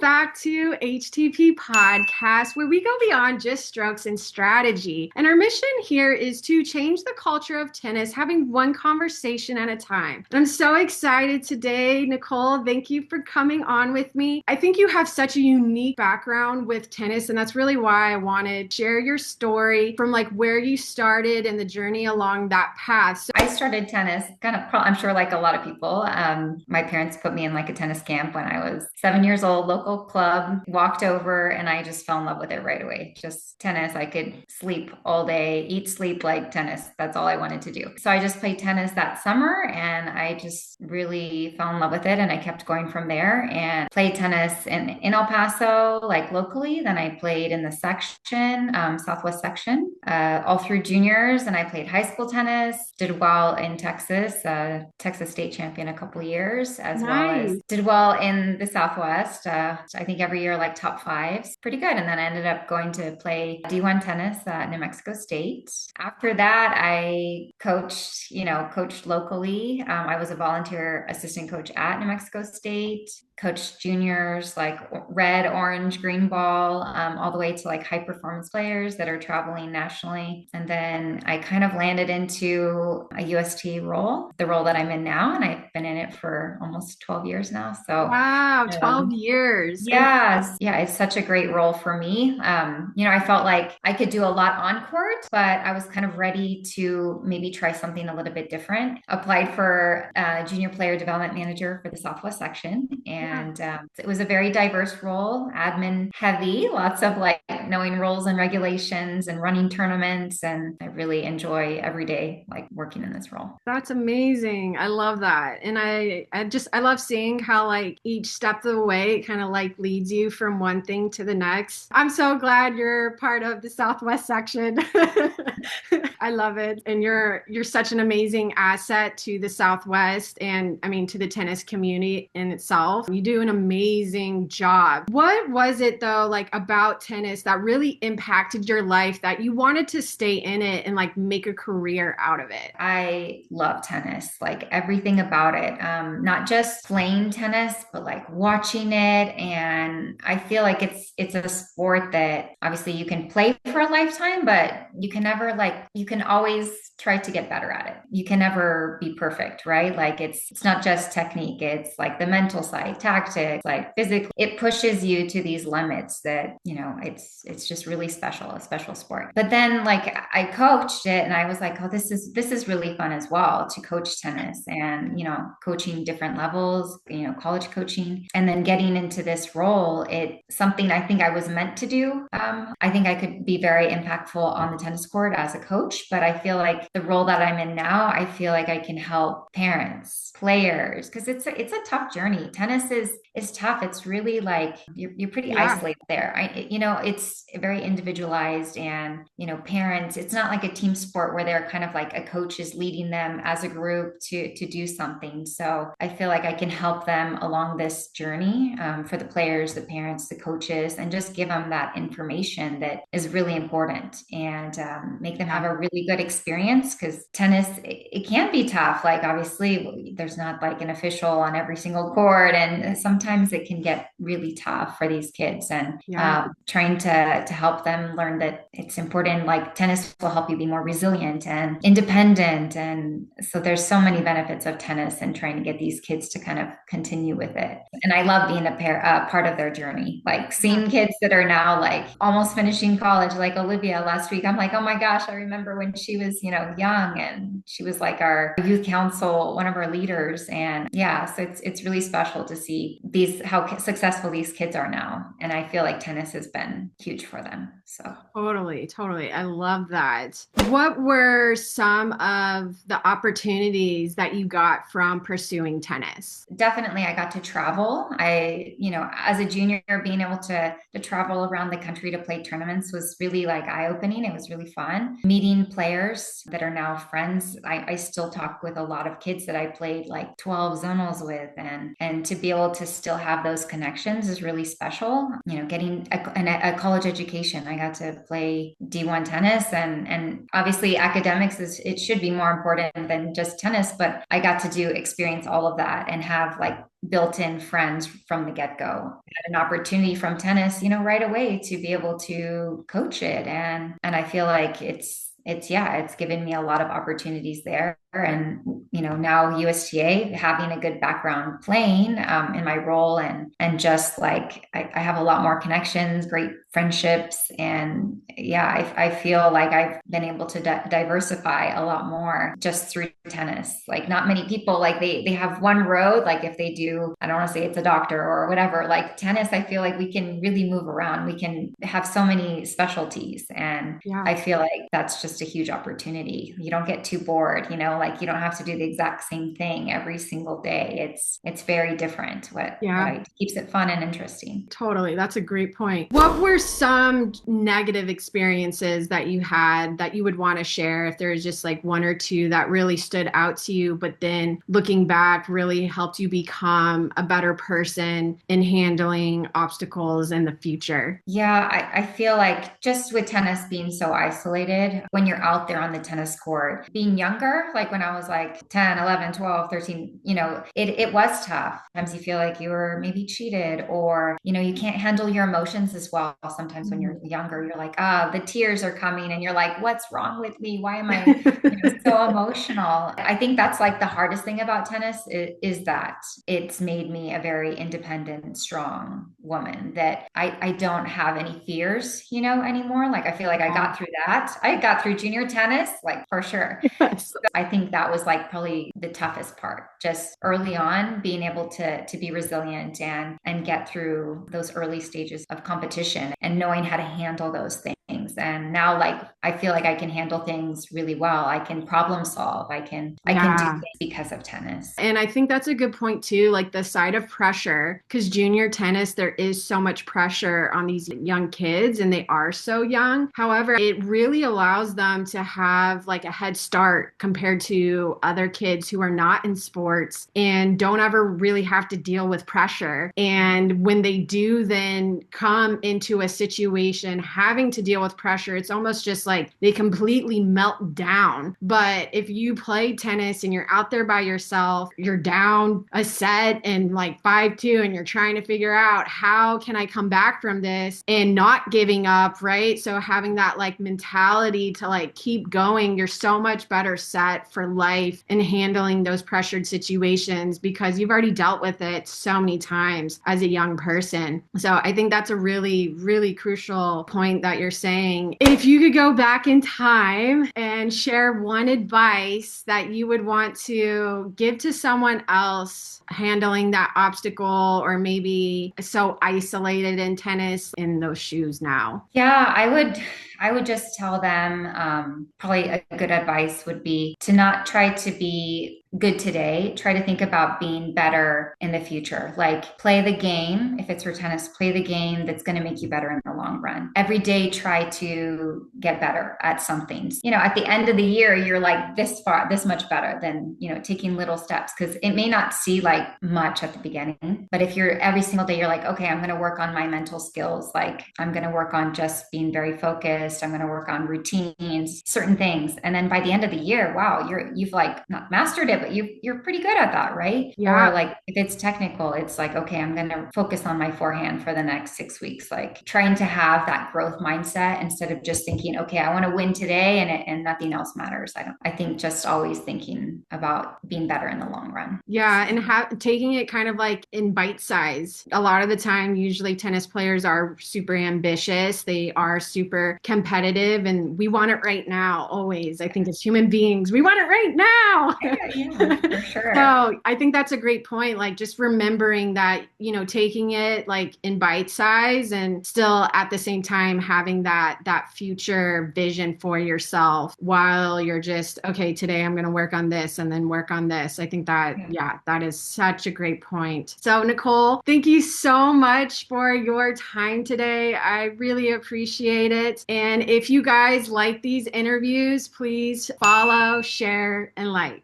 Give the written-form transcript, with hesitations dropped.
back to HTP Podcast, where we go beyond just strokes and strategy. And our mission here is to change the culture of tennis, having one conversation at a time. And I'm so excited today, Nicole. Thank you for coming on with me. I think you have such a unique background with tennis, and that's really why I wanted to share your story from like where you started and the journey along that path. So I started tennis I'm sure like a lot of people. My parents put me in like a tennis camp when I was 7 years old, local club, walked over and I just fell in love with it right away. Just tennis. I could sleep all day, eat, sleep like tennis. That's all I wanted to do. So I just played tennis that summer and I just really fell in love with it. And I kept going from there and played tennis in El Paso, like locally. Then I played in the section, Southwest section, all through juniors. And I played high school tennis, did well in Texas, Texas state champion a couple years, as well as nice. did well in the Southwest. I think every year, like top fives, pretty good. And then I ended up going to play D1 tennis at New Mexico State. After that, I coached locally. I was a volunteer assistant coach at New Mexico State, coached juniors like red, orange, green ball, all the way to like high performance players that are traveling nationally. And then I kind of landed into a UST role, the role that I'm in now. And I've been in it for almost 12 years now. So Wow, 12 years. And yeah, it's such a great role for me. I felt like I could do a lot on court, but I was kind of ready to maybe try something a little bit different. Applied for junior player development manager for the Southwest section. yeah. And it was a very diverse role, admin heavy, lots of like knowing rules and regulations and running tournaments. And I really enjoy every day like working in this role. That's amazing. I love that. And I love seeing how like each step of the way it kind of like leads you from one thing to the next. I'm so glad you're part of the Southwest section. I love it. And you're such an amazing asset to the Southwest and I mean to the tennis community in itself. You do an amazing job. What was it though like about tennis that really impacted your life that you wanted to stay in it and like make a career out of it? I love tennis, like everything about it. Not just playing tennis, but like watching it. And I feel like it's a sport that obviously you can play for a lifetime, but you can always try to get better at it. You can never be perfect, right? Like it's not just technique, it's like the mental side, tactics, like physically. It pushes you to these limits that, it's just really special, a special sport. But then like I coached it and I was like, oh, this is really fun as well to coach tennis and, coaching different levels, college coaching, and then getting into this role. It's something I think I was meant to do. I think I could be very impactful on the tennis court as a coach, but I feel like the role that I'm in now, I feel like I can help parents, players, because it's a tough journey. Tennis is tough. It's really like you're pretty Yeah. isolated there. It's very individualized and, parents, it's not like a team sport where they're kind of like a coach is leading them as a group to do something. So I feel like I can help them along this journey, for the players, the parents, the coaches, and just give them that information that is really important and make them have a really good experience because tennis, it can be tough. Like obviously there's not like an official on every single court and sometimes it can get really tough for these kids and Yeah. trying to help them learn that it's important. Like tennis will help you be more resilient and independent. And so there's so many benefits of tennis and trying to get these kids to kind of continue with it. And I love being part of their journey, like Yeah. seeing kids that are now like almost finishing college, like Olivia last week. I'm like, oh my gosh, I remember when she was, young and she was like our youth council, one of our leaders. And yeah, so it's really special to see how successful these kids are now. And I feel like tennis has been huge for them. So Totally, totally. I love that. What were some of the opportunities that you got from pursuing tennis? definitely I got to travel. As a junior, being able to travel around the country to play tournaments was really like eye-opening. It was really fun. Meeting players that are now friends. I still talk with a lot of kids that I played like 12 zonals with and to be able to still have those connections is really special. Getting a college education. I got to play D1 tennis and obviously academics it should be more important than just tennis, but I got to experience all of that and have like built-in friends from the get-go. Had an opportunity from tennis, right away to be able to coach it. And I feel like it's given me a lot of opportunities there. And now USTA, having a good background playing in my role, and just like I have a lot more connections, great friendships, and yeah, I feel like I've been able to diversify a lot more just through tennis. Like not many people, like they have one road. Like if they do, I don't want to say it's a doctor or whatever. Like tennis, I feel like we can really move around. We can have so many specialties, and Yeah. I feel like that's just a huge opportunity. You don't get too bored, like you don't have to do the exact same thing every single day. It's very different. What Yeah. I keeps it fun and interesting. Totally. That's a great point. What were some negative experiences that you had that you would want to share if there's just like one or two that really stood out to you, but then looking back really helped you become a better person in handling obstacles in the future? Yeah, I feel like just with tennis being so isolated, when you're out there on the tennis court, being younger, like when I was like 10, 11, 12, 13, it was tough. Sometimes you feel like you were maybe cheated, or, you can't handle your emotions as well. Sometimes when you're younger, you're like, the tears are coming and you're like, what's wrong with me? Why am I, so emotional? I think that's like the hardest thing about tennis is that it's made me a very independent, strong woman, that I don't have any fears, anymore. Like I feel like I got through that. I got through junior tennis, like for sure. Yes. I think that was like probably the toughest part, just early on being able to be resilient and get through those early stages of competition and knowing how to handle those things. And now like I feel like I can handle things really well. I can problem solve. I can do Yeah. things because of tennis. And I think that's a good point too, like the side of pressure, because junior tennis, there is so much pressure on these young kids and they are so young. However, it really allows them to have like a head start compared to other kids who are not in sports and don't ever really have to deal with pressure. And when they do then come into a situation having to deal with pressure, it's almost just like they completely melt down. But if you play tennis and you're out there by yourself, you're down a set and like 5-2, and you're trying to figure out how can I come back from this and not giving up, right? So having that like mentality to like keep going, you're so much better set for life and handling those pressured situations because you've already dealt with it so many times as a young person. So I think that's a really, really crucial point that you're saying. If you could go back in time and share one advice that you would want to give to someone else handling that obstacle or maybe so isolated in tennis in those shoes now? Yeah, I would just tell them, probably a good advice would be to not try to be good today. Try to think about being better in the future. Like play the game. If it's for tennis, play the game that's going to make you better in the long run. Every day, try to get better at something. At the end of the year, you're like this much better than, taking little steps, because it may not see like much at the beginning. But if you're every single day, you're like, okay, I'm going to work on my mental skills. Like I'm going to work on just being very focused. I'm going to work on routines, certain things. And then by the end of the year, wow, you've like not mastered it, but you're pretty good at that, right? Or Yeah. like if it's technical, it's like, okay, I'm going to focus on my forehand for the next 6 weeks. Like trying to have that growth mindset instead of just thinking, okay, I want to win today and nothing else matters. I think just always thinking about being better in the long run. Yeah, and taking it kind of like in bite size. A lot of the time, usually tennis players are super ambitious. They are super competitive, and we want it right now, always. I think as human beings, we want it right Yeah, now. yeah, for sure. So I think that's a great point. Like just remembering that, taking it like in bite size and still at the same time having that future vision for yourself while you're just, okay, today I'm going to work on this and then work on this. I think that, Yeah. yeah, that is such a great point. So, Nicole, thank you so much for your time today. I really appreciate it. And if you guys like these interviews, please follow, share, and like.